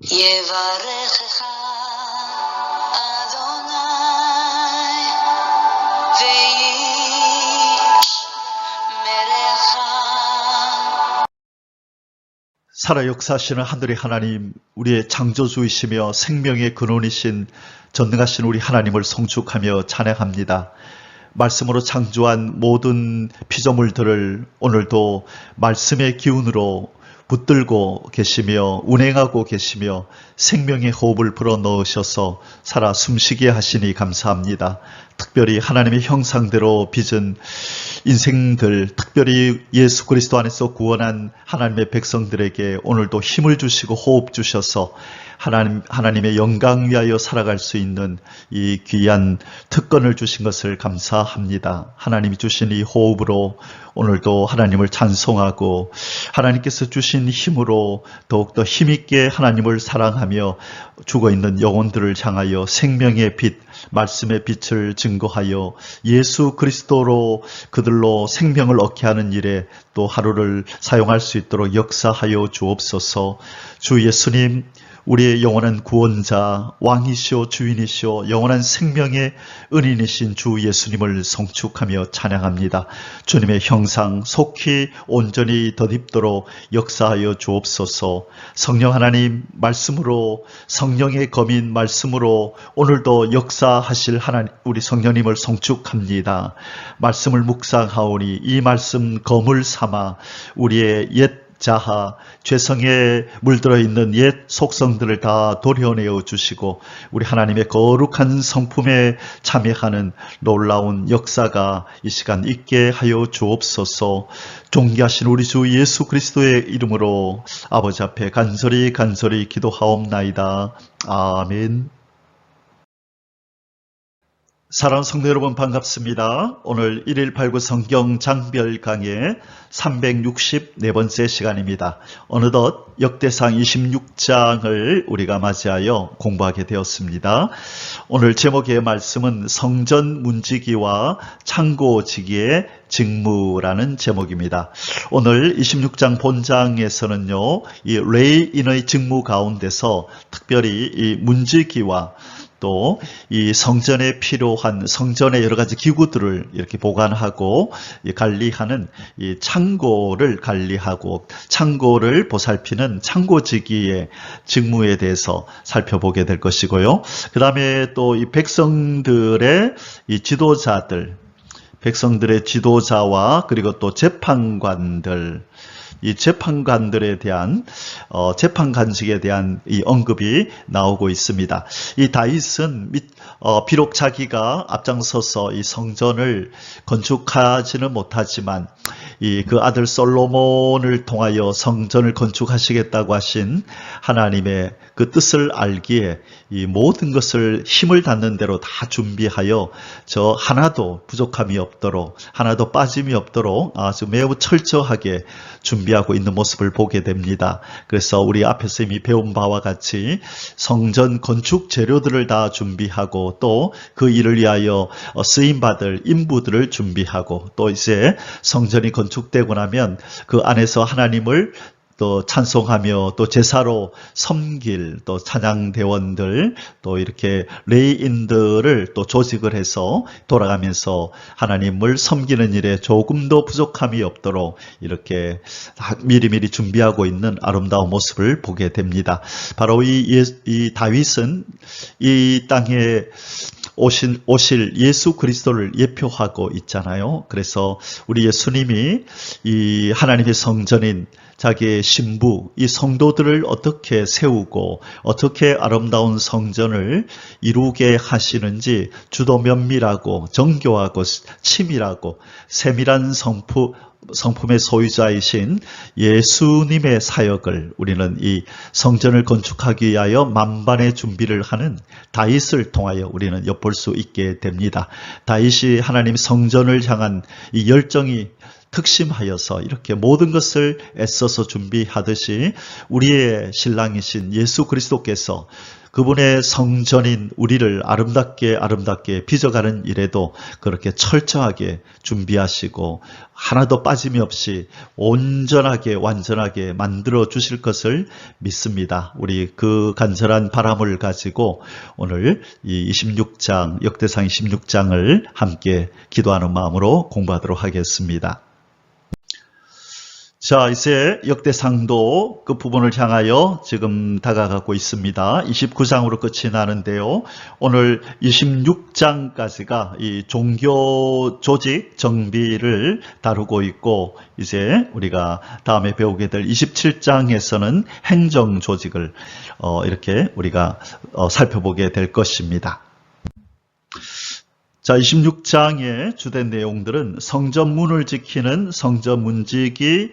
יברכך אדוני וישמרך. 살아 역사하시는 하늘의 하나님, 우리의 창조주이시며 생명의 근원이신 전능하신 우리 하나님을 송축하며 찬양합니다. 말씀으로 창조한 모든 피조물들을 오늘도 말씀의 기운으로 붙들고 계시며 운행하고 계시며 생명의 호흡을 불어넣으셔서 살아 숨쉬게 하시니 감사합니다. 특별히 하나님의 형상대로 빚은 인생들, 특별히 예수 그리스도 안에서 구원한 하나님의 백성들에게 오늘도 힘을 주시고 호흡 주셔서 하나님의 영광 위하여 살아갈 수 있는 이 귀한 특권을 주신 것을 감사합니다. 하나님이 주신 이 호흡으로 오늘도 하나님을 찬송하고 하나님께서 주신 힘으로 더욱더 힘있게 하나님을 사랑하며 죽어있는 영혼들을 향하여 생명의 빛, 말씀의 빛을 증거하여 예수 그리스도로 그들로 생명을 얻게 하는 일에 또 하루를 사용할 수 있도록 역사하여 주옵소서. 주 예수님, 우리의 영원한 구원자, 왕이시오 주인이시오 영원한 생명의 은인이신 주 예수님을 송축하며 찬양합니다. 주님의 형상 속히 온전히 덧입도록 역사하여 주옵소서. 성령 하나님, 말씀으로, 성령의 검인 말씀으로 오늘도 역사하실 하나님, 우리 성령님을 송축합니다. 말씀을 묵상하오니 이 말씀 검을 삼아 우리의 옛 자하, 죄성에 물들어 있는 옛 속성들을 다 도려내어 주시고 우리 하나님의 거룩한 성품에 참여하는 놀라운 역사가 이 시간 있게 하여 주옵소서. 존귀하신 우리 주 예수 그리스도의 이름으로 아버지 앞에 간절히 기도하옵나이다. 아멘. 사랑하는 성도 여러분, 반갑습니다. 오늘 1.189 성경 장별 강의 364번째 시간입니다. 어느덧 역대상 26장을 우리가 맞이하여 공부하게 되었습니다. 오늘 제목의 말씀은 성전 문지기와 창고지기의 직무라는 제목입니다. 오늘 26장 본장에서는요, 이 레위인의 직무 가운데서 특별히 이 문지기와 또 이 성전에 필요한 성전의 여러 가지 기구들을 이렇게 보관하고 관리하는 이 창고를 관리하고 창고를 보살피는 창고지기의 직무에 대해서 살펴보게 될 것이고요. 그 다음에 또 이 백성들의 이 지도자들, 백성들의 지도자와 그리고 또 재판관들, 이 재판관들에 대한 재판관직에 대한 이 언급이 나오고 있습니다. 이 다윗은 비록 자기가 앞장서서 이 성전을 건축하지는 못하지만 그 아들 솔로몬을 통하여 성전을 건축하시겠다고 하신 하나님의 그 뜻을 알기에 이 모든 것을 힘을 닿는 대로 다 준비하여 저 하나도 부족함이 없도록 하나도 빠짐이 없도록 아주 매우 철저하게 준비하고 있는 모습을 보게 됩니다. 그래서 우리 앞에서 이미 배운 바와 같이 성전 건축 재료들을 다 준비하고 또 그 일을 위하여 쓰임받을 인부들을 준비하고 또 이제 성전이 건축되고 나면 그 안에서 하나님을 또 찬송하며 또 제사로 섬길 또 찬양대원들 또 이렇게 레위인들을 또 조직을 해서 돌아가면서 하나님을 섬기는 일에 조금도 부족함이 없도록 이렇게 미리미리 준비하고 있는 아름다운 모습을 보게 됩니다. 바로 이 다윗은 이 땅에 오실 예수 그리스도를 예표하고 있잖아요. 그래서 우리 예수님이 이 하나님의 성전인 자기의 신부, 이 성도들을 어떻게 세우고 어떻게 아름다운 성전을 이루게 하시는지 주도 면밀하고 정교하고 치밀하고 세밀한 성품의 소유자이신 예수님의 사역을 우리는 이 성전을 건축하기 위하여 만반의 준비를 하는 다윗을 통하여 우리는 엿볼 수 있게 됩니다. 다윗이 하나님 성전을 향한 이 열정이 특심하여서 이렇게 모든 것을 애써서 준비하듯이 우리의 신랑이신 예수 그리스도께서 그분의 성전인 우리를 아름답게 빚어가는 일에도 그렇게 철저하게 준비하시고 하나도 빠짐이 없이 온전하게 완전하게 만들어 주실 것을 믿습니다. 우리 그 간절한 바람을 가지고 오늘 이 26장, 역대상 26장을 함께 기도하는 마음으로 공부하도록 하겠습니다. 자, 이제 역대상도 그 부분을 향하여 지금 다가가고 있습니다. 29장으로 끝이 나는데요. 오늘 26장까지가 이 종교 조직 정비를 다루고 있고, 이제 우리가 다음에 배우게 될 27장에서는 행정 조직을 이렇게 우리가 살펴보게 될 것입니다. 자, 26장의 주된 내용들은 성전문을 지키는 성전문지기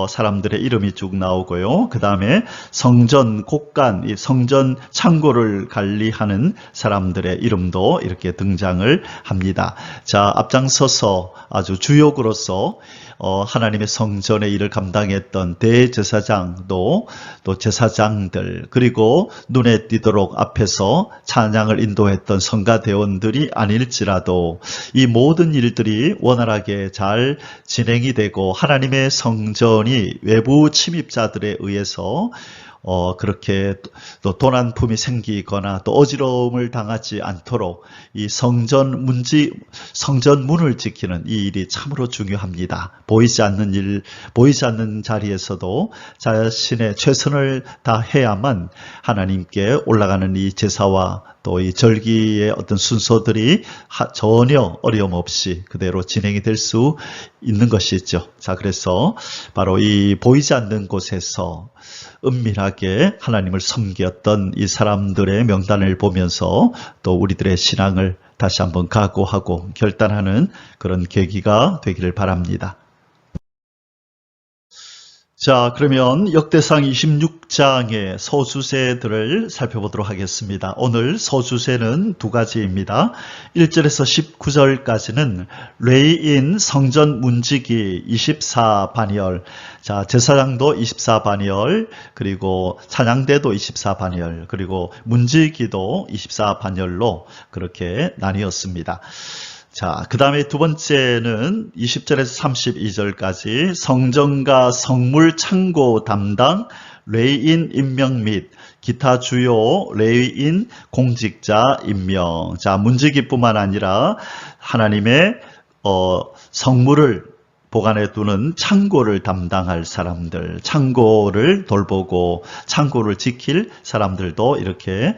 사람들의 이름이 쭉 나오고요. 그 다음에 성전 곳간, 이 성전 창고를 관리하는 사람들의 이름도 이렇게 등장을 합니다. 자, 앞장서서 아주 주역으로서 하나님의 성전의 일을 감당했던 대제사장도 또 제사장들, 그리고 눈에 띄도록 앞에서 찬양을 인도했던 성가대원들이 아닐지라도 이 모든 일들이 원활하게 잘 진행이 되고 하나님의 성전이 외부 침입자들에 의해서 그렇게 또 도난품이 생기거나 또 어지러움을 당하지 않도록 이 성전문을 지키는 이 일이 참으로 중요합니다. 보이지 않는 자리에서도 자신의 최선을 다해야만 하나님께 올라가는 이 제사와 또 이 절기의 어떤 순서들이 전혀 어려움 없이 그대로 진행이 될 수 있는 것이죠. 자, 그래서 바로 이 보이지 않는 곳에서 은밀하게 하나님을 섬겼던 이 사람들의 명단을 보면서 또 우리들의 신앙을 다시 한번 각오하고 결단하는 그런 계기가 되기를 바랍니다. 자, 그러면 역대상 26장의 서주세들을 살펴보도록 하겠습니다. 오늘 서주세는 두 가지입니다. 1절에서 19절까지는 레위인 성전 문지기 24반열, 자, 제사장도 24반열, 그리고 찬양대도 24반열, 그리고 문지기도 24반열로 그렇게 나뉘었습니다. 자, 그 다음에 두 번째는 20절에서 32절까지 성전과 성물 창고 담당 레위인 임명 및 기타 주요 레위인 공직자 임명. 자, 문지기뿐만 아니라 하나님의 성물을 보관해 두는 창고를 담당할 사람들, 창고를 돌보고 창고를 지킬 사람들도 이렇게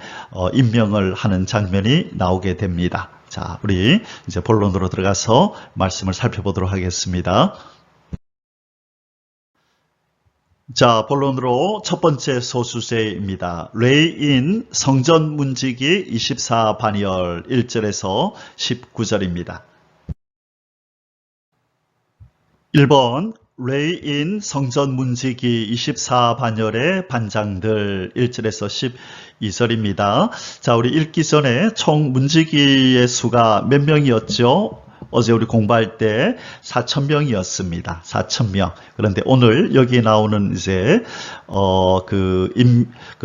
임명을 하는 장면이 나오게 됩니다. 자, 우리 이제 본론으로 들어가서 말씀을 살펴보도록 하겠습니다. 자, 본론으로 첫 번째 소수세입니다. 레위인 성전 문지기 24반열 1절에서 19절입니다. 1번 레위인 성전 문지기 24반열의 반장들 1절에서 12절입니다. 자, 우리 읽기 전에 총 문지기의 수가 몇 명이었죠? 어제 우리 공부할 때 4,000명이었습니다. 4,000명. 그런데 오늘 여기 나오는 이제 그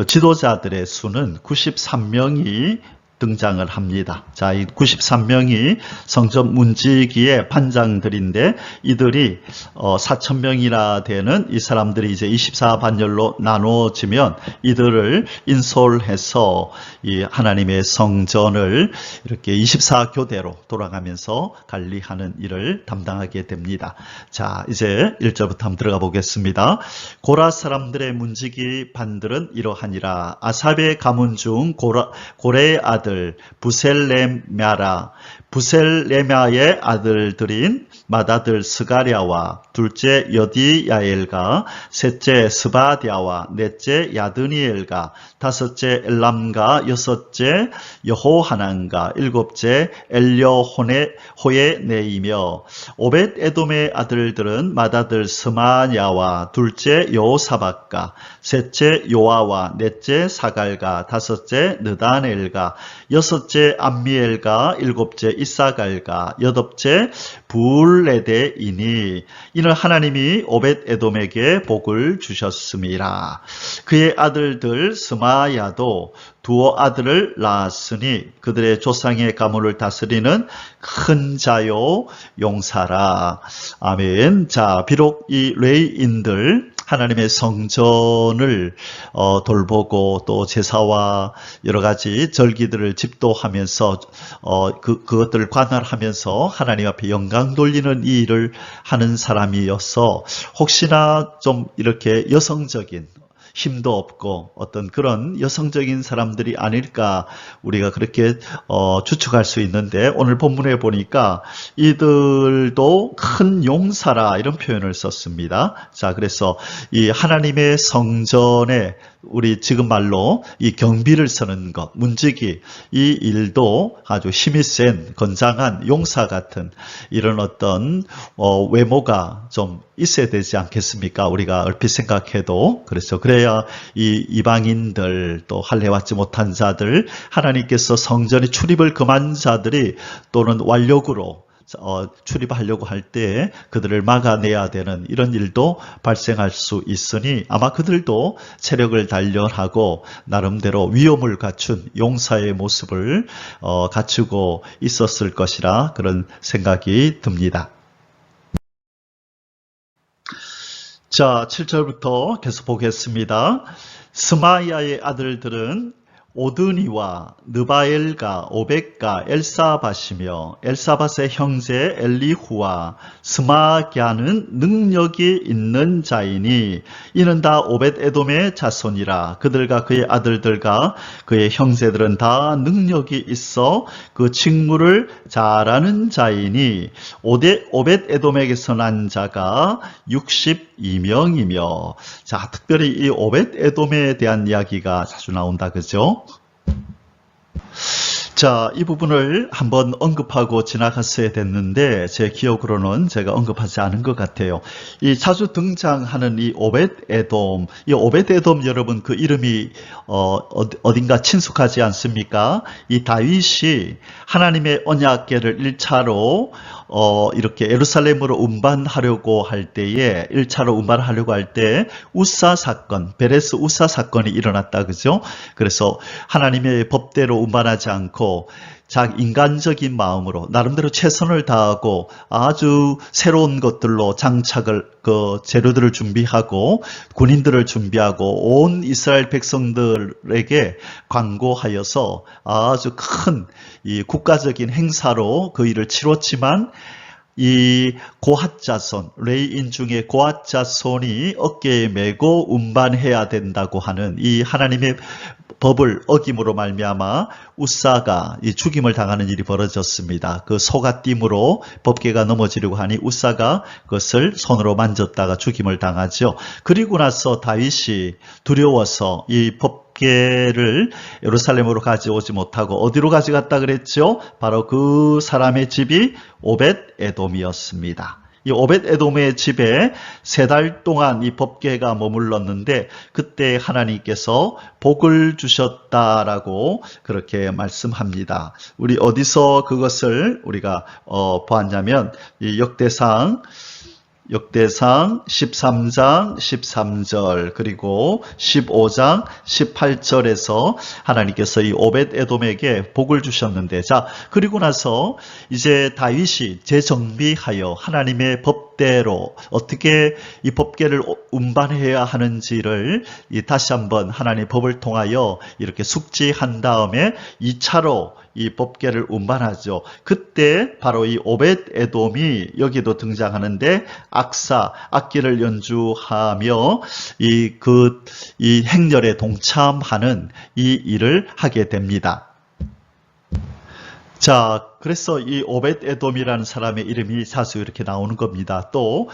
지도자들의 수는 93명이 등장을 합니다. 자, 이 93명이 성전 문지기의 반장들인데 이들이 4,000명이나 되는 이 사람들이 이제 24반열로 나누어지면 이들을 인솔해서 이 하나님의 성전을 이렇게 24교대로 돌아가면서 관리하는 일을 담당하게 됩니다. 자, 이제 1절부터 한번 들어가 보겠습니다. 고라 사람들의 문지기 반들은 이러하니라. 아삽의 가문 중 고레의 아들 부셀레мя라, 부셀레мя의 아들들인 맏아들 스가랴와 둘째 여디야엘과 셋째 스바디아와 넷째 야드니엘과 다섯째 엘람과 여섯째 여호하난과 일곱째 엘려호네이며 오벳 에돔의 아들들은 맏아들 스마냐와 둘째 여호사밧과 셋째 요아와 넷째 사갈과 다섯째 느다넬과 여섯째 암미엘과 일곱째 이사갈과 여덟째 불레데이니 이는 하나님이 오벳 에돔에게 복을 주셨음이라. 그의 아들들 스마야도 두어 아들을 낳았으니 그들의 조상의 가문을 다스리는 큰 자요 용사라. 아멘. 자, 비록 이 레위인들 하나님의 성전을 돌보고 또 제사와 여러 가지 절기들을 집도하면서 그것들을 관할하면서 하나님 앞에 영광 돌리는 이 일을 하는 사람이어서 혹시나 좀 이렇게 여성적인 힘도 없고 어떤 그런 여성적인 사람들이 아닐까 우리가 그렇게 추측할 수 있는데 오늘 본문에 보니까 이들도 큰 용사라 이런 표현을 썼습니다. 자, 그래서 이 하나님의 성전에 우리 지금 말로 이 경비를 서는 것, 문지기 이 일도 아주 힘이 센 건장한 용사 같은 이런 어떤 외모가 좀 있어야 되지 않겠습니까? 우리가 얼핏 생각해도 그래서 그래야 이 이방인들 또 할례받지 못한 자들 하나님께서 성전에 출입을 금한 자들이 또는 완력으로 출입하려고 할 때 그들을 막아내야 되는 이런 일도 발생할 수 있으니 아마 그들도 체력을 단련하고 나름대로 위엄을 갖춘 용사의 모습을 갖추고 있었을 것이라 그런 생각이 듭니다. 자, 7절부터 계속 보겠습니다. 스마야의 아들들은 오드니와 느바엘과 오벳과 엘사밧이며 엘사밧의 형제 엘리후와 스마갸는 능력이 있는 자이니 이는 다 오벳 에돔의 자손이라. 그들과 그의 아들들과 그의 형제들은 다 능력이 있어 그 직무를 잘하는 자이니 오벳 에돔에게서 난 자가 62명이며 자, 특별히 이 오벳 에돔에 대한 이야기가 자주 나온다, 그죠? 자, 이 부분을 한번 언급하고 지나갔어야 됐는데 제 기억으로는 제가 언급하지 않은 것 같아요. 이 자주 등장하는 이 오벳 에돔, 이 오벳 에돔 여러분 그 이름이 어딘가 친숙하지 않습니까? 이 다윗이 하나님의 언약궤를 1차로 이렇게 예루살렘으로 운반하려고 할 때에 1차로 운반하려고 할 때 우사 사건, 베레스 우사 사건이 일어났다, 그죠? 그래서 하나님의 법대로 운반하지 않고 인간적인 마음으로 나름대로 최선을 다하고 아주 새로운 것들로 장착을 재료들을 준비하고 군인들을 준비하고 온 이스라엘 백성들에게 광고하여서 아주 큰 이 국가적인 행사로 그 일을 치렀지만 이 고핫 자손, 레위인 중에 고핫 자손이 어깨에 메고 운반해야 된다고 하는 이 하나님의 법을 어김으로 말미암아 우사가 이 죽임을 당하는 일이 벌어졌습니다. 그 소가 띠므로 법궤가 넘어지려고 하니 우사가 그것을 손으로 만졌다가 죽임을 당하죠. 그리고 나서 다윗이 두려워서 이 법궤를 예루살렘으로 가져오지 못하고 어디로 가져갔다 그랬죠? 바로 그 사람의 집이 오벳 에돔이었습니다. 이 오벳 에돔의 집에 3달 동안 이 법궤가 머물렀는데 그때 하나님께서 복을 주셨다라고 그렇게 말씀합니다. 우리 어디서 그것을 우리가 보았냐면 이 역대상 13장 13절 그리고 15장 18절에서 하나님께서 이 오벳 에돔에게 복을 주셨는데 자 그리고 나서 이제 다윗이 재정비하여 하나님의 법대로 어떻게 이 법궤를 운반해야 하는지를 다시 한번 하나님의 법을 통하여 이렇게 숙지한 다음에 2차로 이 법궤를 운반하죠. 그때 바로 이 오벳 에돔이 여기도 등장하는데 악기를 연주하며 이 행렬에 동참하는 이 일을 하게 됩니다. 자, 그래서 이 오벳 에돔이라는 사람의 이름이 사수 이렇게 나오는 겁니다. 또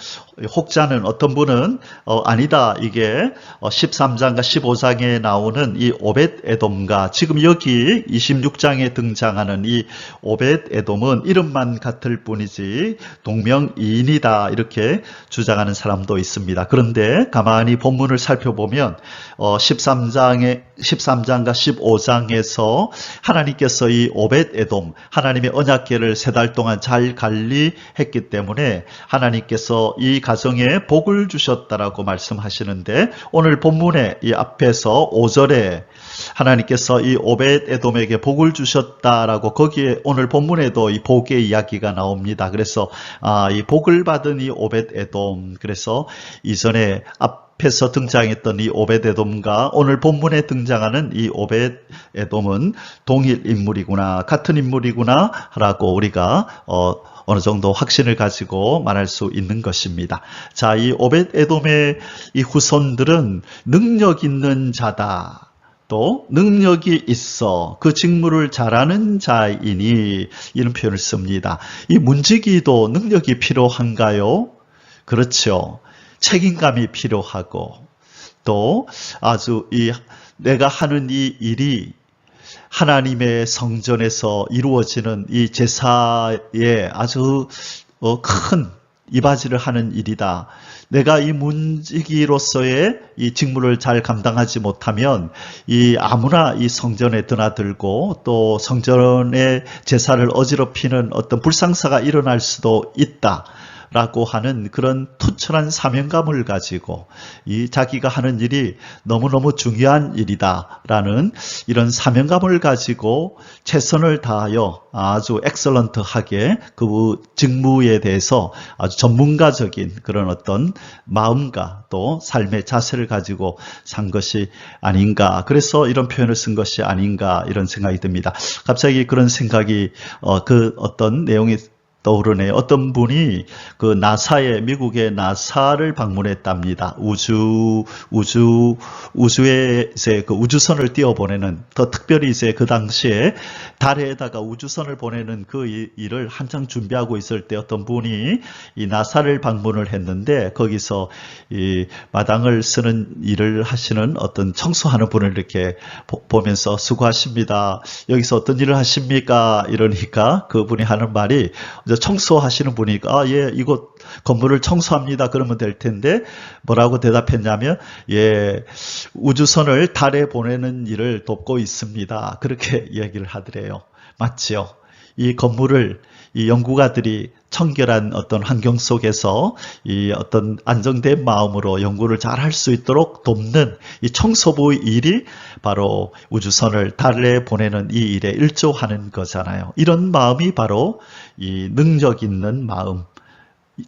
혹자는 어떤 분은 아니다, 이게 13장과 15장에 나오는 이 오벳 에돔과 지금 여기 26장에 등장하는 이 오벳 에돔은 이름만 같을 뿐이지 동명이인이다, 이렇게 주장하는 사람도 있습니다. 그런데 가만히 본문을 살펴보면 13장과 15장에서 하나님께서 이 오벳 에돔, 하나님의 언약궤를 3달 동안 잘 관리했기 때문에 하나님께서 이 가정에 복을 주셨다라고 말씀하시는데, 오늘 본문의 이 앞에서 5절에 하나님께서 이 오벳 에돔에게 복을 주셨다라고, 거기에 오늘 본문에도 이 복의 이야기가 나옵니다. 그래서 이 복을 받은 이 오벳 에돔, 그래서 이전에 앞에서 등장했던 이 오벳 에돔과 오늘 본문에 등장하는 이 오벳 에돔은 동일 인물이구나, 같은 인물이구나 라고 우리가 어느 정도 확신을 가지고 말할 수 있는 것입니다. 자, 이 오벳 에돔의 이 후손들은 능력 있는 자다, 또 능력이 있어 그 직무를 잘하는 자이니, 이런 표현을 씁니다. 이 문지기도 능력이 필요한가요? 그렇죠. 책임감이 필요하고, 또 아주 내가 하는 이 일이 하나님의 성전에서 이루어지는 이 제사에 아주 큰 이바지를 하는 일이다. 내가 이 문지기로서의 이 직무를 잘 감당하지 못하면 아무나 이 성전에 드나들고 또 성전의 제사를 어지럽히는 어떤 불상사가 일어날 수도 있다 라고 하는 그런 투철한 사명감을 가지고 자기가 하는 일이 너무너무 중요한 일이다라는 이런 사명감을 가지고 최선을 다하여 아주 엑설런트하게 그 직무에 대해서 아주 전문가적인 그런 어떤 마음과 또 삶의 자세를 가지고 산 것이 아닌가, 그래서 이런 표현을 쓴 것이 아닌가, 이런 생각이 듭니다. 갑자기 그런 생각이 그 어떤 내용이 떠오르네요. 어떤 분이 그 미국의 나사를 방문했답니다. 우주에 이제 그 우주선을 띄워보내는, 더 특별히 이제 그 당시에 달에다가 우주선을 보내는 그 일을 한창 준비하고 있을 때 어떤 분이 이 나사를 방문을 했는데, 거기서 이 마당을 쓰는 일을 하시는 어떤 청소하는 분을 이렇게 보면서 수고하십니다, 여기서 어떤 일을 하십니까? 이러니까 그분이 하는 말이, 청소하시는 분이니까 예, 이곳 건물을 청소합니다, 그러면 될 텐데, 뭐라고 대답했냐면, 예, 우주선을 달에 보내는 일을 돕고 있습니다, 그렇게 얘기를 하더래요. 맞지요? 이 건물을 이 연구가들이 청결한 어떤 환경 속에서 이 어떤 안정된 마음으로 연구를 잘 할 수 있도록 돕는 이 청소부의 일이 바로 우주선을 달에 보내는 이 일에 일조하는 거잖아요. 이런 마음이 바로 이 능력 있는 마음,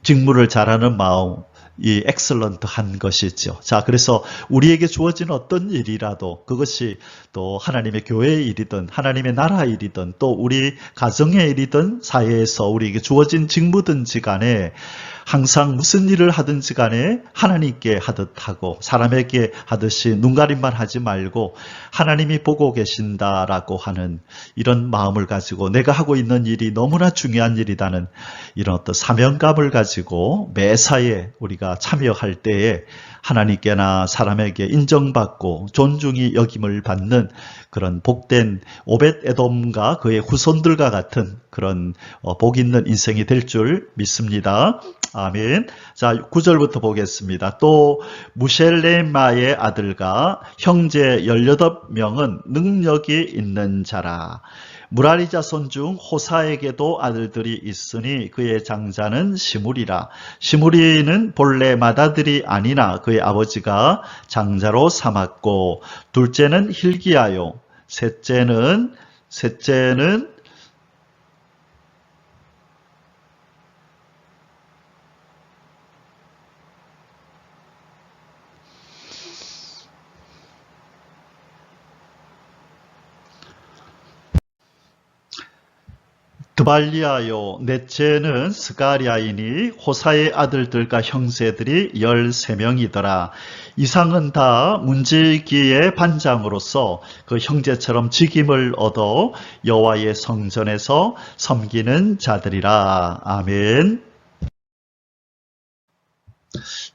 직무를 잘하는 마음, 이 엑설런트한 것이죠. 자, 그래서 우리에게 주어진 어떤 일이라도, 그것이 또 하나님의 교회의 일이든 하나님의 나라 일이든 또 우리 가정의 일이든 사회에서 우리에게 주어진 직무든지 간에 항상 무슨 일을 하든지 간에 하나님께 하듯 하고 사람에게 하듯이 눈가림만 하지 말고 하나님이 보고 계신다라고 하는 이런 마음을 가지고, 내가 하고 있는 일이 너무나 중요한 일이라는 이런 어떤 사명감을 가지고 매사에 우리가 참여할 때에 하나님께나 사람에게 인정받고 존중이 여김을 받는 그런 복된 오벳 에돔과 그의 후손들과 같은 그런 복 있는 인생이 될 줄 믿습니다. 아멘. 자, 9절부터 보겠습니다. 또 무셀레마의 아들과 형제 18명은 능력이 있는 자라. 무라리 자손 중 호사에게도 아들들이 있으니 그의 장자는 시므리라. 시므리는 본래 맏아들이 아니나 그의 아버지가 장자로 삼았고, 둘째는 hil기야요. 셋째는 드발리아요. 넷째는 스가랴이니 호사의 아들들과 형제들이 13명이더라. 이상은 다 문지기의 반장으로서 그 형제처럼 직임을 얻어 여호와의 성전에서 섬기는 자들이라. 아멘.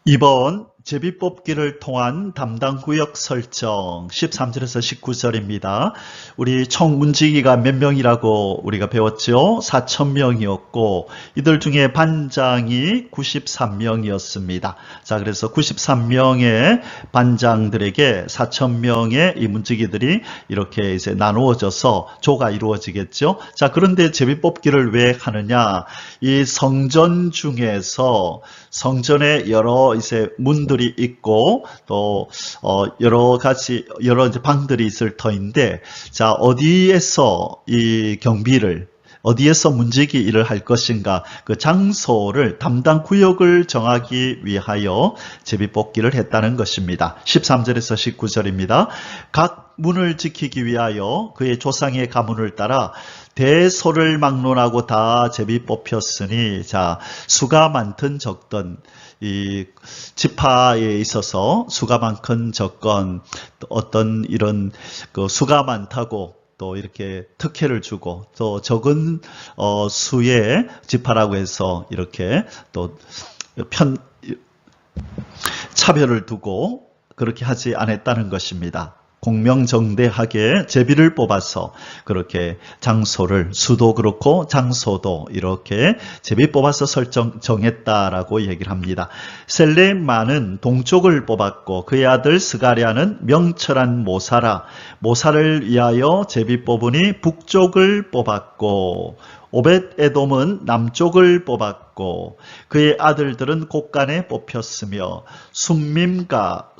2번 제비뽑기를 통한 담당 구역 설정 13절에서 19절입니다. 우리 총 문지기가 몇 명이라고 우리가 배웠죠? 4,000명이었고 이들 중에 반장이 93명이었습니다. 자, 그래서 93명의 반장들에게 4,000명의 이 문지기들이 이렇게 이제 나누어져서 조가 이루어지겠죠? 자, 그런데 제비뽑기를 왜 하느냐? 이 성전 중에서 성전에 여러 이제 문들이 있고 또 여러 가지 여러 이제 방들이 있을 터인데, 자, 어디에서 이 경비를 어디에서 문지기 일을 할 것인가, 그 장소를 담당 구역을 정하기 위하여 제비뽑기를 했다는 것입니다. 13절에서 19절입니다. 각 문을 지키기 위하여 그의 조상의 가문을 따라 대소를 막론하고 다 제비 뽑혔으니, 자, 수가 많든 적든 이 지파에 있어서 수가 많건 적건 어떤 이런 그 수가 많다고 또 이렇게 특혜를 주고 또 적은 수의 지파라고 해서 이렇게 또 차별을 두고 그렇게 하지 않았다는 것입니다. 공명정대하게 제비를 뽑아서 그렇게 장소를, 수도 그렇고 장소도 이렇게 제비 뽑아서 정했다라고 얘기를 합니다. 셀레마는 동쪽을 뽑았고 그의 아들 스가랴는 명철한 모사라, 모사를 위하여 제비 뽑으니 북쪽을 뽑았고, 오벳에돔은 남쪽을 뽑았고 그의 아들들은 곳간에 뽑혔으며 순빔과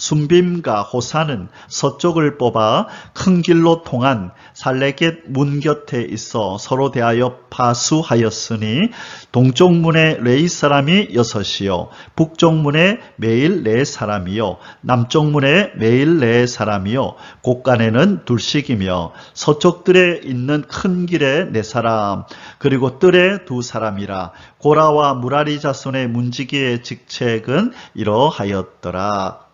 호사는 서쪽을 뽑아 큰 길로 통한 살레겟 문 곁에 있어 서로 대하여 파수하였으니 동쪽 문에 레이 사람이 6이요 북쪽 문에 매일 4사람이요 남쪽 문에 매일 4사람이요 곳간에는 2씩이며 서쪽들에 있는 큰 길에 4사람 그리고 뜰에 2사람이라. 고라와 무라리 자손의 문지기의 직책은 이러하였더라.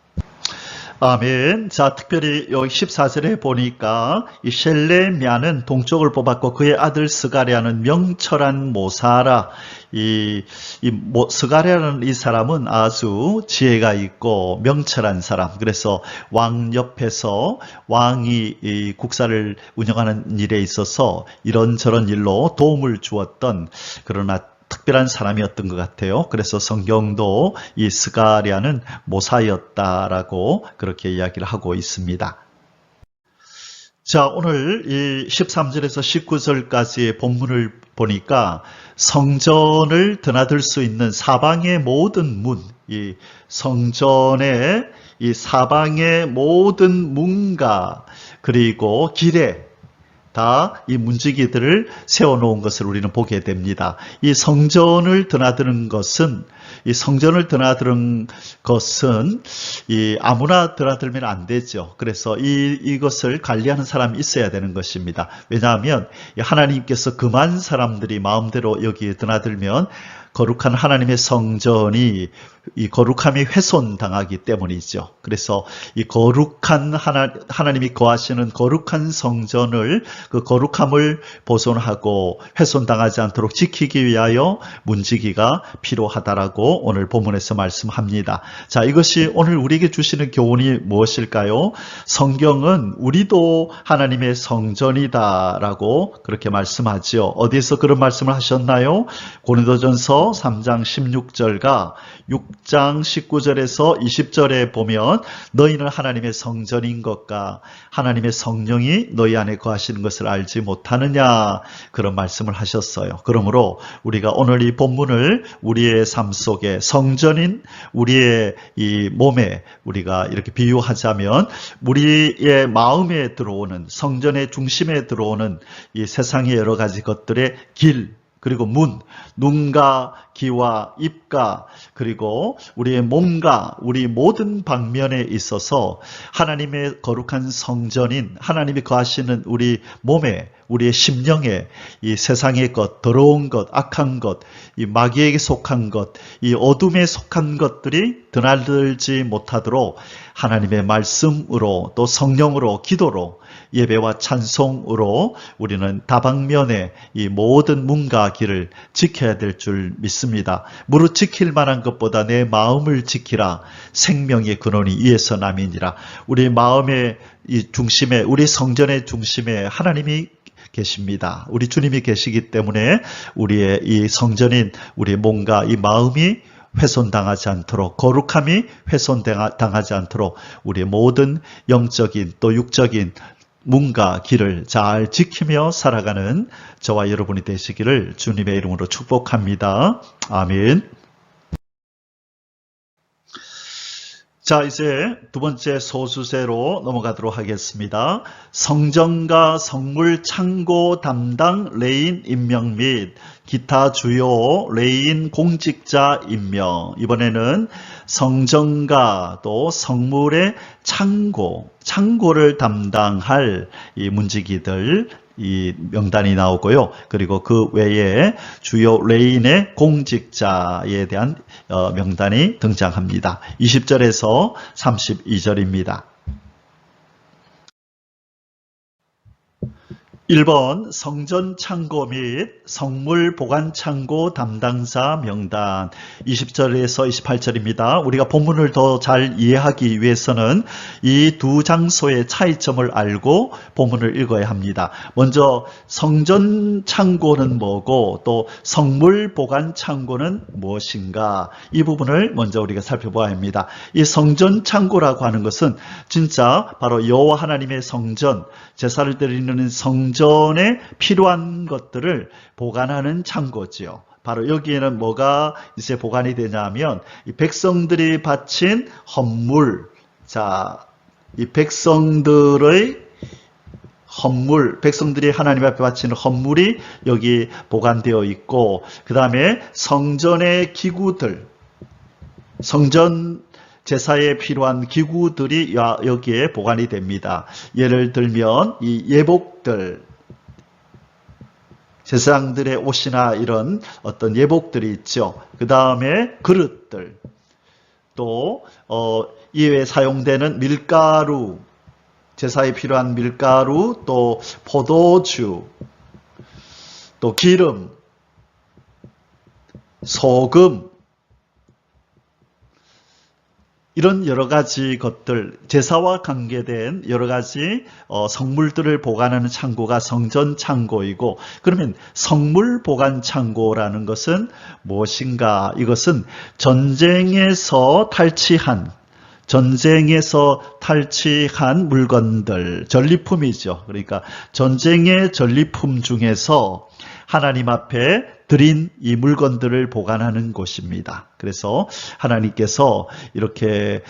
아멘. 자, 특별히 여기 14절에 보니까 이 셀레미아는 동쪽을 뽑았고 그의 아들 스가랴는 명철한 모사라. 스가랴라는 이 사람은 아주 지혜가 있고 명철한 사람. 그래서 왕 옆에서 왕이 이 국사를 운영하는 일에 있어서 이런저런 일로 도움을 주었던, 그러나 특별한 사람이었던 것 같아요. 그래서 성경도 이 스가랴는 모사였다라고 그렇게 이야기를 하고 있습니다. 자, 오늘 이 13절에서 19절까지의 본문을 보니까 성전을 드나들 수 있는 사방의 모든 문, 이 성전의 이 사방의 모든 문과 그리고 길에 다 이 문지기들을 세워놓은 것을 우리는 보게 됩니다. 이 성전을 드나드는 것은 아무나 드나들면 안 되죠. 그래서 이것을 관리하는 사람이 있어야 되는 것입니다. 왜냐하면 하나님께서 금한 사람들이 마음대로 여기에 드나들면 거룩한 하나님의 성전이 이 거룩함이 훼손당하기 때문이죠. 그래서 이 거룩한 하나님이 거하시는 거룩한 성전을, 그 거룩함을 보존하고 훼손당하지 않도록 지키기 위하여 문지기가 필요하다라고 오늘 본문에서 말씀합니다. 자, 이것이 오늘 우리에게 주시는 교훈이 무엇일까요? 성경은 우리도 하나님의 성전이다라고 그렇게 말씀하죠. 어디에서 그런 말씀을 하셨나요? 고린도전서 3장 16절과 6장 19절에서 20절에 보면 너희는 하나님의 성전인 것과 하나님의 성령이 너희 안에 거하시는 것을 알지 못하느냐, 그런 말씀을 하셨어요. 그러므로 우리가 오늘 이 본문을 우리의 삶 속에 성전인 우리의 이 몸에 우리가 이렇게 비유하자면 우리의 마음에 들어오는, 성전의 중심에 들어오는 이 세상의 여러 가지 것들의 길, 그리고 문, 눈과 귀와 입과 그리고 우리의 몸과 우리 모든 방면에 있어서 하나님의 거룩한 성전인 하나님이 거하시는 우리 몸에, 우리의 심령에 이 세상의 것, 더러운 것, 악한 것, 이 마귀에게 속한 것, 이 어둠에 속한 것들이 드나들지 못하도록 하나님의 말씀으로 또 성령으로 기도로 예배와 찬송으로 우리는 다방면에 이 모든 문과 길을 지켜야 될 줄 믿습니다. 무릇 지킬 만한 것보다 내 마음을 지키라. 생명의 근원이 이에서 남이니라. 우리 마음의 이 중심에, 우리 성전의 중심에 하나님이 계십니다. 우리 주님이 계시기 때문에 우리의 이 성전인 우리 몸과 이 마음이 훼손당하지 않도록, 거룩함이 훼손당하지 않도록 우리의 모든 영적인 또 육적인 문과 길을 잘 지키며 살아가는 저와 여러분이 되시기를 주님의 이름으로 축복합니다. 아멘. 자, 이제 두 번째 소수세로 넘어가도록 하겠습니다. 성전과 성물 창고 담당 레인 임명 및 기타 주요 레인 공직자 임명. 이번에는 성전과 또 성물의 창고를 담당할 이 문지기들 이 명단이 나오고요. 그리고 그 외에 주요 레인의 공직자에 대한 명단이 등장합니다. 20절에서 32절입니다. 1번 성전 창고 및 성물 보관 창고 담당자 명단 20절에서 28절입니다. 우리가 본문을 더 잘 이해하기 위해서는 이 두 장소의 차이점을 알고 본문을 읽어야 합니다. 먼저 성전 창고는 뭐고 또 성물 보관 창고는 무엇인가, 이 부분을 먼저 우리가 살펴봐야 합니다. 이 성전 창고라고 하는 것은 진짜 바로 여호와 하나님의 성전, 제사를 드리는 성전에 필요한 것들을 보관하는 창고지요. 바로 여기에는 뭐가 이제 보관이 되냐면 이 백성들이 바친 헌물, 자, 이 백성들의 헌물, 백성들이 하나님 앞에 바치는 헌물이 여기 보관되어 있고, 그 다음에 성전의 기구들, 성전 제사에 필요한 기구들이 여기에 보관이 됩니다. 예를 들면 이 예복들, 제사장들의 옷이나 이런 어떤 예복들이 있죠. 그 다음에 그릇들, 또 이외에 사용되는 밀가루, 제사에 필요한 밀가루, 또 포도주, 또 기름, 소금, 이런 여러 가지 것들, 제사와 관계된 여러 가지 성물들을 보관하는 창고가 성전 창고이고, 그러면 성물 보관 창고라는 것은 무엇인가? 이것은 전쟁에서 탈취한 물건들, 전리품이죠. 그러니까 전쟁의 전리품 중에서 하나님 앞에 드린 이 물건들을 보관하는 곳입니다. 그래서 하나님께서 이렇게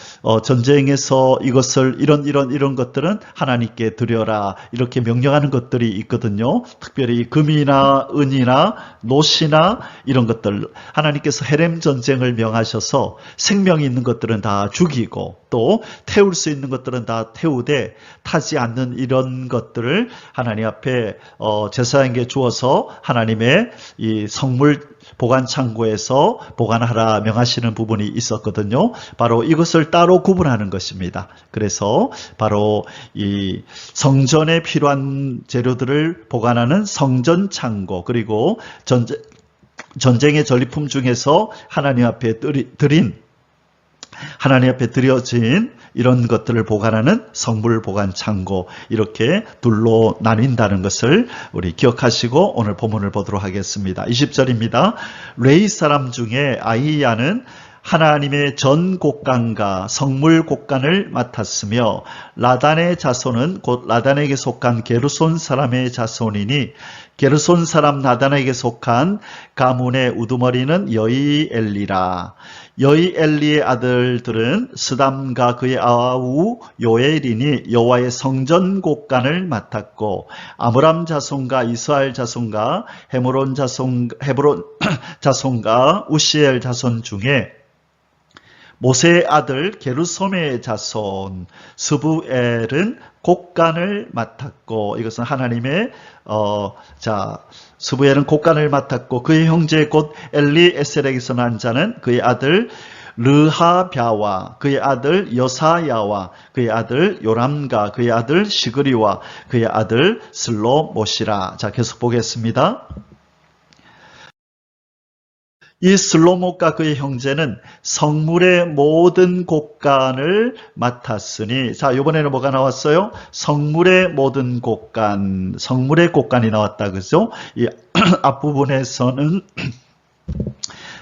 전쟁에서 이것을 이런 것들은 하나님께 드려라, 이렇게 명령하는 것들이 있거든요. 특별히 금이나 은이나 노시나 이런 것들, 하나님께서 헤렘 전쟁을 명하셔서 생명이 있는 것들은 다 죽이고 또 태울 수 있는 것들은 다 태우되 타지 않는 이런 것들을 하나님 앞에 제사장에게 주어서 하나님의 이 성물 보관 창고에서 보관하라 명하시는 부분이 있었거든요. 바로 이것을 따로 구분하는 것입니다. 그래서 바로 이 성전에 필요한 재료들을 보관하는 성전 창고, 그리고 전쟁의 전리품 중에서 하나님 앞에 드려진 이런 것들을 보관하는 성물 보관 창고, 이렇게 둘로 나뉜다는 것을 우리 기억하시고 오늘 본문을 보도록 하겠습니다. 20절입니다. 레위 사람 중에 아히야는 하나님의 전 곡간과 성물 곡간을 맡았으며 라단의 자손은 곧 라단에게 속한 게르손 사람의 자손이니 게르손 사람 라단에게 속한 가문의 우두머리는 여이엘리라. 여이엘리의 아들들은 스담과 그의 아우 요엘이니 여호와의 성전 곡간을 맡았고, 아므람 자손과 이스라엘 자손과 헤브론 자손과 우시엘 자손 중에 모세의 아들 게르솜의 자손 스부엘은 곡간을 맡았고, 이것은 하나님의 스부엘은 곡간을 맡았고, 그의 형제 곧 엘리에셀에게서 난 자는 그의 아들 르하뱏와 그의 아들 여사야와 그의 아들 요람과 그의 아들 시그리와 그의 아들 슬로못이라. 자, 계속 보겠습니다. 이 슬로못과 그의 형제는 성물의 모든 곡간을 맡았으니, 자, 이번에는 뭐가 나왔어요? 성물의 모든 곡간, 성물의 곡간이 나왔다, 그죠? 이 앞부분에서는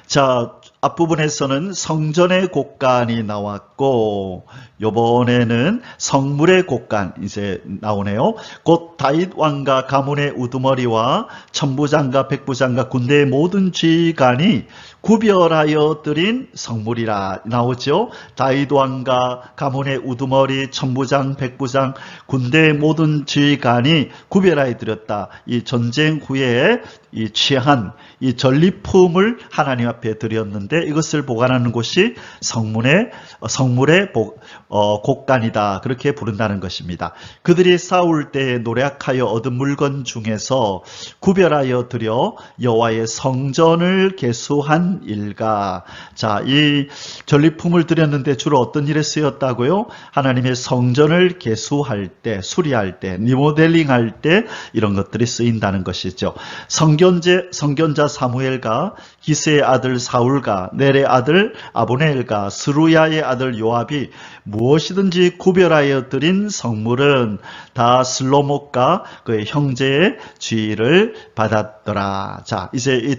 자, 앞부분에서는 성전의 곡간이 나왔고, 요번에는 성물의 곡간 이제 나오네요. 곧 다윗 왕과 가문의 우두머리와 천부장과 백부장과 군대의 모든 지휘관이 구별하여 드린 성물이라 나오죠. 다윗 왕과 가문의 우두머리, 천부장, 백부장, 군대의 모든 지휘관이 구별하여 드렸다. 이 전쟁 후에 이 취한 이 전리품을 하나님 앞에 드렸는데, 이것을 보관하는 곳이 성물의 곡간이다, 그렇게 부른다는 것입니다. 그들이 싸울 때 노력하여 얻은 물건 중에서 구별하여 드려 여호와의 성전을 계수한 일가. 자, 이 전리품을 드렸는데 주로 어떤 일에 쓰였다고요? 하나님의 성전을 계수할 때, 수리할 때, 리모델링할 때 이런 것들이 쓰인다는 것이죠. 성견자 사무엘과 기스의 아들 사울과 넬의 아들 아브넬과 스루야의 아들 요압이 무엇이든지 구별하여 드린 성물은 다 슬로못과 그의 형제의 지위를 받았더라. 자, 이제 이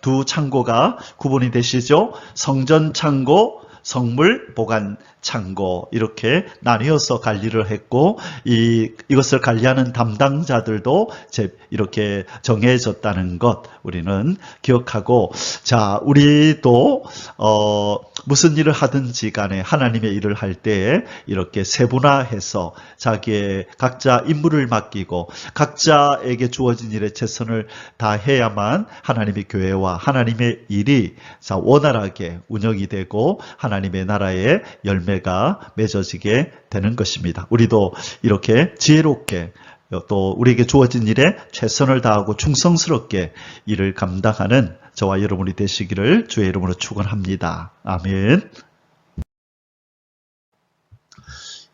두 창고가 구분이 되시죠? 성전 창고, 성물 보관 창고, 이렇게 나뉘어서 관리를 했고, 이것을 관리하는 담당자들도 이렇게 정해졌다는 것 우리는 기억하고, 자, 우리도 무슨 일을 하든지 간에 하나님의 일을 할 때에 이렇게 세분화해서 자기의 각자 임무를 맡기고 각자에게 주어진 일에 최선을 다해야만 하나님의 교회와 하나님의 일이 원활하게 운영이 되고 하나님의 나라의 열매가 맺어지게 되는 것입니다. 우리도 이렇게 지혜롭게 또 우리에게 주어진 일에 최선을 다하고 충성스럽게 일을 감당하는 저와 여러분이 되시기를 주의 이름으로 축원합니다. 아멘.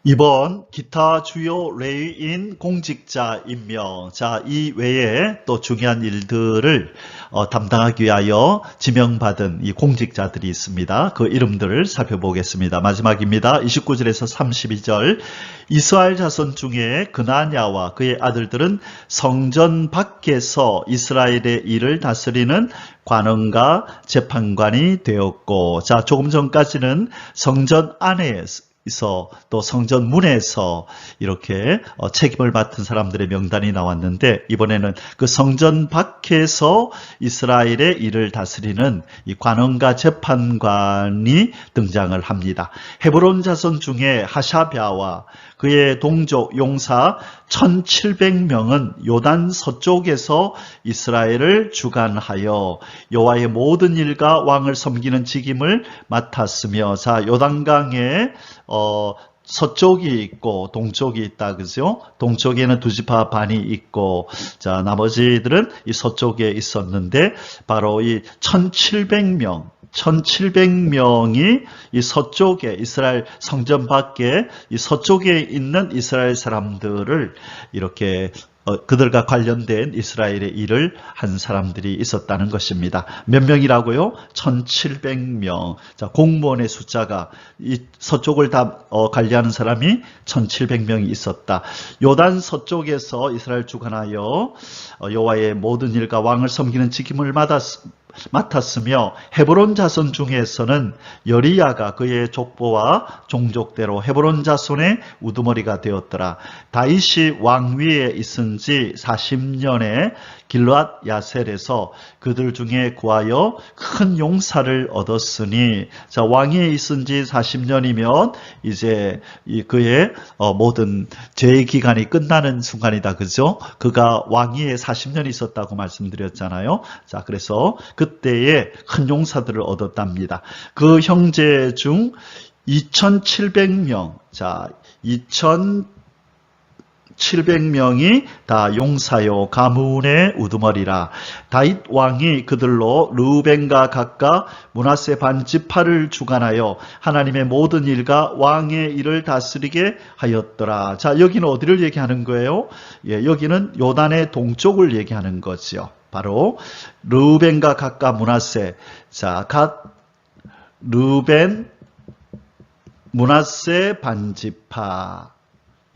이번 기타 주요 레위인 공직자 임명. 자, 이 외에 또 중요한 일들을 담당하기 위하여 지명받은 이 공직자들이 있습니다. 그 이름들을 살펴보겠습니다. 마지막입니다. 29절에서 32절. 이스라엘 자손 중에 그나냐와 그의 아들들은 성전 밖에서 이스라엘의 일을 다스리는 관원과 재판관이 되었고, 자, 조금 전까지는 성전 안에서 또 성전 문에서 이렇게 책임을 맡은 사람들의 명단이 나왔는데, 이번에는 그 성전 밖에서 이스라엘의 일을 다스리는 이 관원과 재판관이 등장을 합니다. 헤브론 자손 중에 하샤랴와 그의 동족 용사 1700명은 요단 서쪽에서 이스라엘을 주관하여 여호와의 모든 일과 왕을 섬기는 직임을 맡았으며, 자, 요단강에 서쪽이 있고 동쪽이 있다, 그죠? 동쪽에는 두 지파 반이 있고, 자, 나머지들은 이 서쪽에 있었는데, 바로 이 1700명이 이 서쪽에, 이스라엘 성전 밖에 이 서쪽에 있는 이스라엘 사람들을 이렇게 그들과 관련된 이스라엘의 일을 한 사람들이 있었다는 것입니다. 몇 명이라고요? 1700명. 자, 공무원의 숫자가 이 서쪽을 다 관리하는 사람이 1700명이 있었다. 요단 서쪽에서 이스라엘 주관하여 여호와의 모든 일과 왕을 섬기는 직임을 맡았으며, 헤브론 자손 중에서는 여리야가 그의 족보와 종족대로 헤브론 자손의 우두머리가 되었더라. 다윗이 왕위에 있은 지 40년에 길르앗 야셀에서 그들 중에 구하여 큰 용사를 얻었으니, 자, 왕위에 있은 지 40년이면 이제 그의 모든 제의 기간이 끝나는 순간이다, 그죠? 그가 왕위에 40년 있었다고 말씀드렸잖아요. 자, 그래서 그 그때에 큰 용사들을 얻었답니다. 그 형제 중 2,700명, 자, 2,700명이 다 용사요 가문의 우두머리라. 다윗 왕이 그들로 르우벤과 갓과 므낫세 반지파를 주관하여 하나님의 모든 일과 왕의 일을 다스리게 하였더라. 자, 여기는 어디를 얘기하는 거예요? 예, 여기는 요단의 동쪽을 얘기하는 거죠. 바로 르우벤과 갓과 므낫세. 자, 갓, 르우벤, 므낫세 반지파.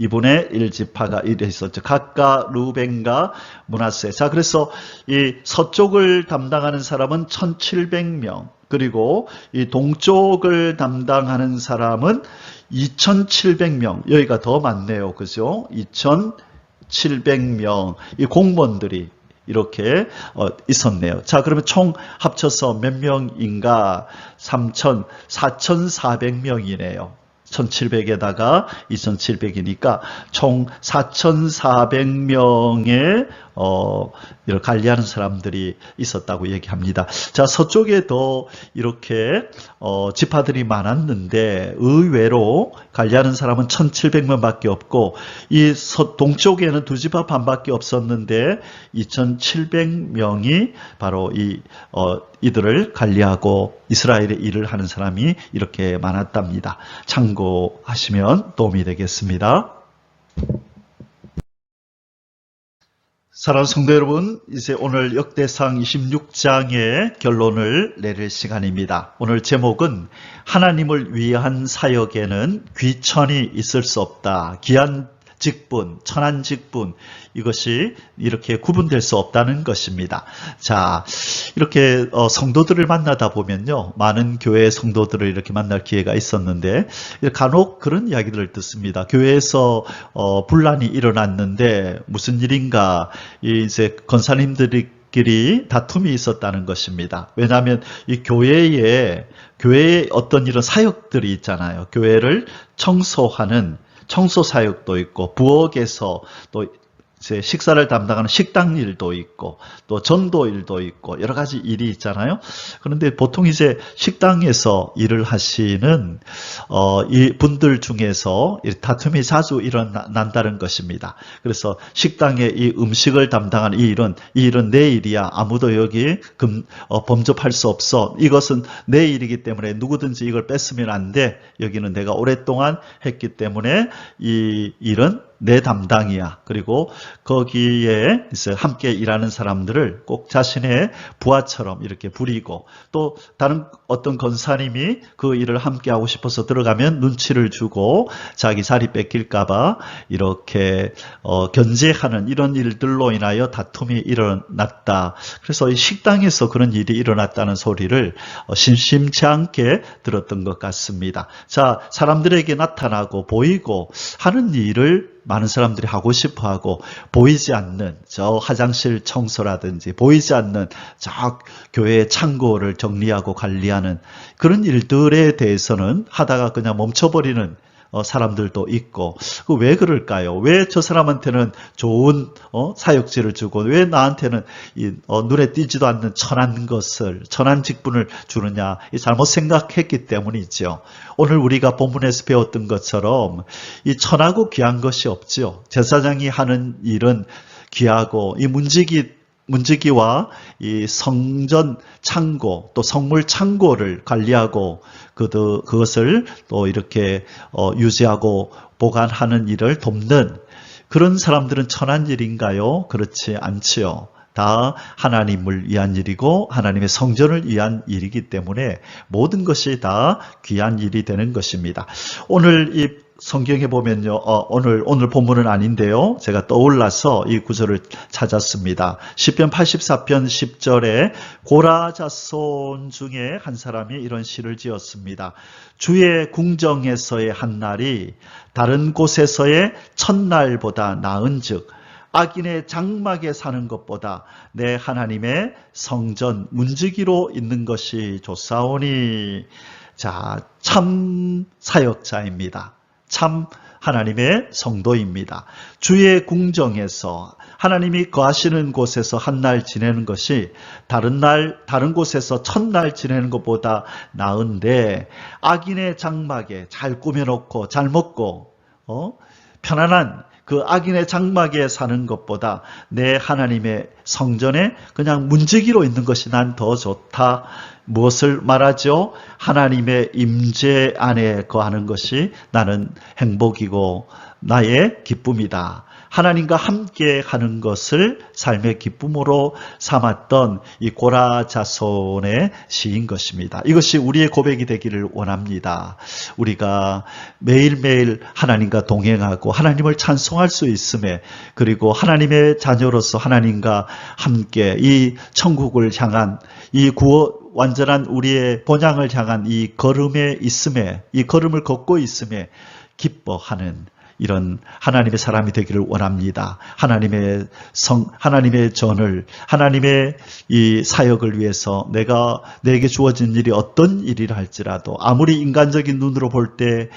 2분의 1지파가 이래 있었죠. 갓과 르우벤과 므낫세. 자, 그래서 이 서쪽을 담당하는 사람은 1,700명, 그리고 이 동쪽을 담당하는 사람은 2,700명. 여기가 더 많네요. 그죠? 2,700명. 이 공무원들이 이렇게 있었네요. 자, 그러면 총 합쳐서 몇 명인가? 4,400명이네요. 1,700에다가 2,700이니까 총 4,400명의 이렇게 관리하는 사람들이 있었다고 얘기합니다. 자, 서쪽에 더 이렇게 지파들이 많았는데 의외로 관리하는 사람은 1,700명밖에 없고 이 동쪽에는 두 지파 반밖에 없었는데 2,700명이 바로 이들을 관리하고 이스라엘의 일을 하는 사람이 이렇게 많았답니다. 참고하시면 도움이 되겠습니다. 사랑하는 성도 여러분, 이제 오늘 역대상 26장의 결론을 내릴 시간입니다. 오늘 제목은 하나님을 위한 사역에는 귀천이 있을 수 없다. 귀한 직분, 천한 직분, 이것이 이렇게 구분될 수 없다는 것입니다. 자, 이렇게 성도들을 만나다 보면요, 많은 교회 성도들을 이렇게 만날 기회가 있었는데 간혹 그런 이야기들을 듣습니다. 교회에서 분란이 일어났는데 무슨 일인가, 이제 권사님들이 다툼이 있었다는 것입니다. 왜냐하면 이 교회에 어떤 이런 사역들이 있잖아요. 교회를 청소하는 청소 사역도 있고, 부엌에서 또 이제 식사를 담당하는 식당 일도 있고, 또 전도 일도 있고, 여러 가지 일이 있잖아요. 그런데 보통 이제 식당에서 일을 하시는 이 분들 중에서 다툼이 자주 일어난다는 것입니다. 그래서 식당에 이 음식을 담당하는 이 일은 내 일이야. 아무도 여기 범접할 수 없어. 이것은 내 일이기 때문에 누구든지 이걸 뺏으면 안 돼. 여기는 내가 오랫동안 했기 때문에 이 일은 내 담당이야. 그리고 거기에 함께 일하는 사람들을 꼭 자신의 부하처럼 이렇게 부리고, 또 다른 어떤 권사님이 그 일을 함께 하고 싶어서 들어가면 눈치를 주고 자기 자리 뺏길까봐 이렇게 견제하는 이런 일들로 인하여 다툼이 일어났다. 그래서 이 식당에서 그런 일이 일어났다는 소리를 심심치 않게 들었던 것 같습니다. 자, 사람들에게 나타나고 보이고 하는 일을 많은 사람들이 하고 싶어하고, 보이지 않는 저 화장실 청소라든지 보이지 않는 저 교회 창고를 정리하고 관리하는 그런 일들에 대해서는 하다가 그냥 멈춰버리는 사람들도 있고, 왜 그럴까요? 왜 저 사람한테는 좋은 사역지를 주고 왜 나한테는 눈에 띄지도 않는 천한 직분을 주느냐? 잘못 생각했기 때문이죠. 오늘 우리가 본문에서 배웠던 것처럼 이 천하고 귀한 것이 없죠. 제사장이 하는 일은 귀하고, 이 문지기와 이 성전 창고, 또 성물 창고를 관리하고 그것을 또 이렇게 유지하고 보관하는 일을 돕는 그런 사람들은 천한 일인가요? 그렇지 않지요. 다 하나님을 위한 일이고 하나님의 성전을 위한 일이기 때문에 모든 것이 다 귀한 일이 되는 것입니다. 오늘 이 성경에 보면요, 오늘 본문은 아닌데요, 제가 떠올라서 이 구절을 찾았습니다. 시편 84편 10절에 고라 자손 중에 한 사람이 이런 시를 지었습니다. 주의 궁정에서의 한 날이 다른 곳에서의 첫날보다 나은즉 악인의 장막에 사는 것보다 내 하나님의 성전 문지기로 있는 것이 좋사오니. 자, 참 사역자입니다. 참 하나님의 성도입니다. 주의 궁정에서 하나님이 거하시는 곳에서 한 날 지내는 것이 다른 곳에서 첫날 지내는 것보다 나은데, 악인의 장막에 잘 꾸며놓고 잘 먹고 편안한 그 악인의 장막에 사는 것보다 내 하나님의 성전에 그냥 문지기로 있는 것이 난 더 좋다. 무엇을 말하죠? 하나님의 임재 안에 거하는 것이 나는 행복이고 나의 기쁨이다. 하나님과 함께 하는 것을 삶의 기쁨으로 삼았던 이 고라 자손의 시인 것입니다. 이것이 우리의 고백이 되기를 원합니다. 우리가 매일매일 하나님과 동행하고 하나님을 찬송할 수 있음에, 그리고 하나님의 자녀로서 하나님과 함께 이 천국을 향한 이 완전한 우리의 본향을 향한 이 걸음에 있음에, 이 걸음을 걷고 있음에 기뻐하는 이런 하나님의 사람이 되기를 원합니다. 하나님의 전을, 하나님의 이 사역을 위해서 내게 주어진 일이 어떤 일이라 할지라도, 아무리 인간적인 눈으로 볼 때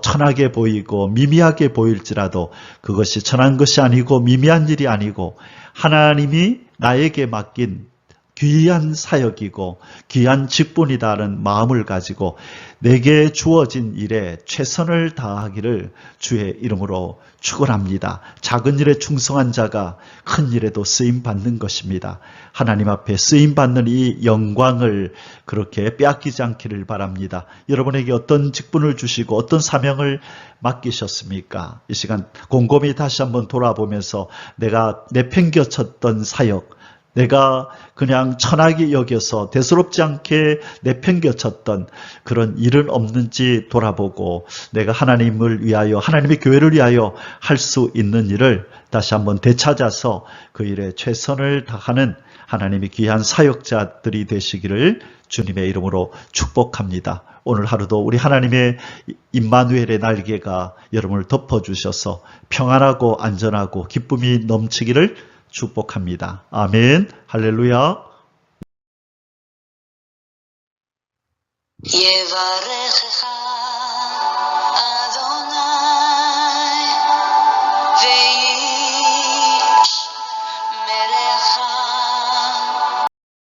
천하게 보이고 미미하게 보일지라도 그것이 천한 것이 아니고 미미한 일이 아니고 하나님이 나에게 맡긴 귀한 사역이고 귀한 직분이다는 마음을 가지고 내게 주어진 일에 최선을 다하기를 주의 이름으로 축원합니다. 작은 일에 충성한 자가 큰 일에도 쓰임받는 것입니다. 하나님 앞에 쓰임받는 이 영광을 그렇게 빼앗기지 않기를 바랍니다. 여러분에게 어떤 직분을 주시고 어떤 사명을 맡기셨습니까? 이 시간 곰곰이 다시 한번 돌아보면서 내가 내팽겨쳤던 사역, 내가 그냥 천하게 여겨서 대수롭지 않게 내팽겨쳤던 그런 일은 없는지 돌아보고, 내가 하나님을 위하여, 하나님의 교회를 위하여 할 수 있는 일을 다시 한번 되찾아서 그 일에 최선을 다하는 하나님의 귀한 사역자들이 되시기를 주님의 이름으로 축복합니다. 오늘 하루도 우리 하나님의 임마누엘의 날개가 여러분을 덮어주셔서 평안하고 안전하고 기쁨이 넘치기를 축복합니다. 아멘. 할렐루야. יברכך